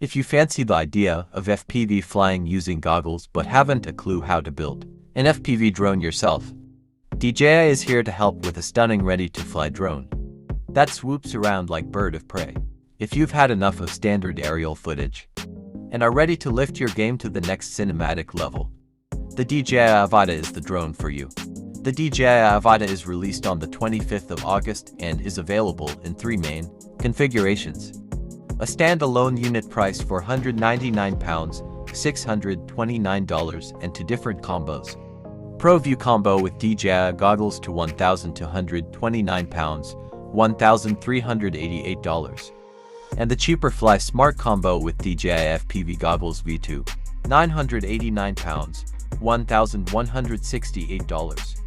If you fancy the idea of FPV flying using goggles but haven't a clue how to build an FPV drone yourself, DJI is here to help with a stunning ready-to-fly drone that swoops around like bird of prey. If you've had enough of standard aerial footage and are ready to lift your game to the next cinematic level, the DJI Avata is the drone for you. The DJI Avata is released on the 25th of August and is available in 3 main configurations. A standalone unit priced for £199, $629, and 2 different combos. Pro View combo with DJI goggles to £1,229, $1,388. And the cheaper Fly Smart combo with DJI FPV goggles V2, £989, $1,168.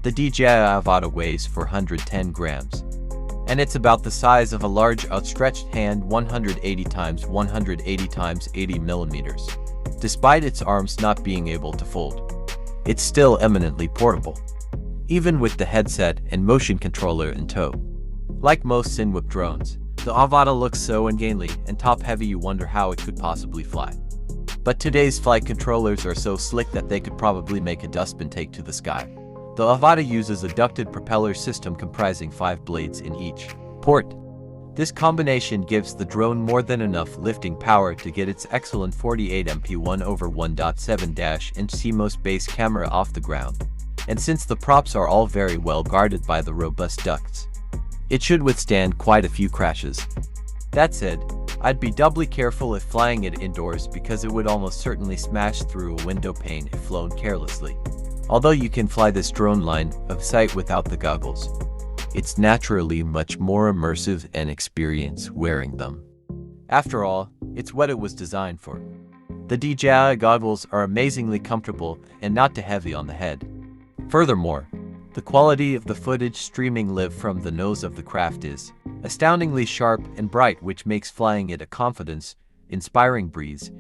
The DJI Avata weighs 410 grams. And it's about the size of a large outstretched hand, 180 x 180 x 80 millimeters. Despite its arms not being able to fold, it's still eminently portable, even with the headset and motion controller in tow. Like most Cinewhip drones, the Avata looks so ungainly and top-heavy you wonder how it could possibly fly. But today's flight controllers are so slick that they could probably make a dustbin take to the sky. The Avata uses a ducted propeller system comprising 5 blades in each port. This combination gives the drone more than enough lifting power to get its excellent 48MP 1/1.7-inch CMOS base camera off the ground. And since the props are all very well guarded by the robust ducts, it should withstand quite a few crashes. That said, I'd be doubly careful if flying it indoors because it would almost certainly smash through a window pane if flown carelessly. Although you can fly this drone line of sight without the goggles, it's naturally much more immersive and experience wearing them. After all, it's what it was designed for. The DJI goggles are amazingly comfortable and not too heavy on the head. Furthermore, the quality of the footage streaming live from the nose of the craft is astoundingly sharp and bright, which makes flying it a confidence-inspiring breeze.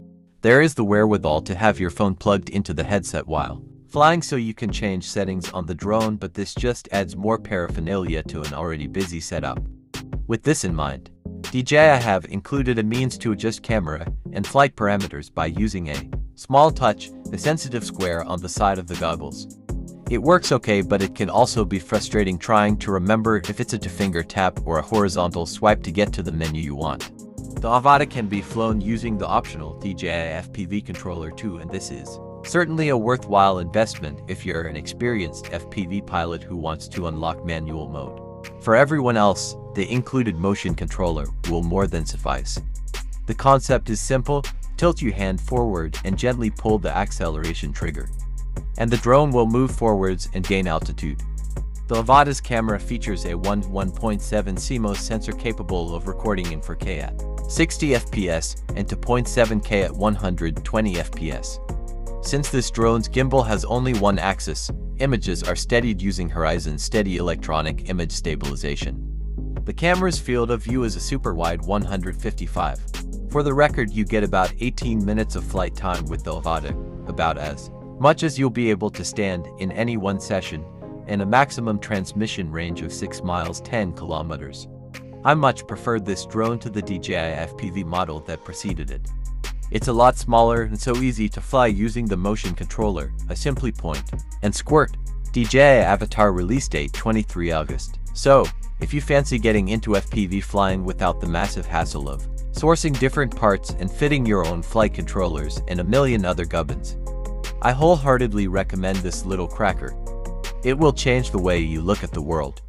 There is the wherewithal to have your phone plugged into the headset while flying so you can change settings on the drone, but this just adds more paraphernalia to an already busy setup. With this in mind, DJI have included a means to adjust camera and flight parameters by using a small touch, a sensitive square on the side of the goggles. It works okay, but it can also be frustrating trying to remember if it's a two-finger tap or a horizontal swipe to get to the menu you want. The Avata can be flown using the optional DJI FPV controller too, and this is certainly a worthwhile investment if you're an experienced FPV pilot who wants to unlock manual mode. For everyone else, the included motion controller will more than suffice. The concept is simple: tilt your hand forward and gently pull the acceleration trigger, and the drone will move forwards and gain altitude. The Avata's camera features a 1.7 CMOS sensor capable of recording in 4K at 60 fps and to 0.7K at 120 fps. Since this drone's gimbal has only one axis, images are steadied using horizon steady electronic image stabilization. The camera's field of view is a super wide 155. For the record, you get about 18 minutes of flight time with the Avata, about as much as you'll be able to stand in any one session, and a maximum transmission range of 6 miles 10 kilometers. I much preferred this drone to the DJI FPV model that preceded it. It's a lot smaller and so easy to fly using the motion controller. I simply point and squirt. DJI Avatar release date 23 August. So, if you fancy getting into FPV flying without the massive hassle of sourcing different parts and fitting your own flight controllers and a million other gubbins, I wholeheartedly recommend this little cracker. It will change the way you look at the world.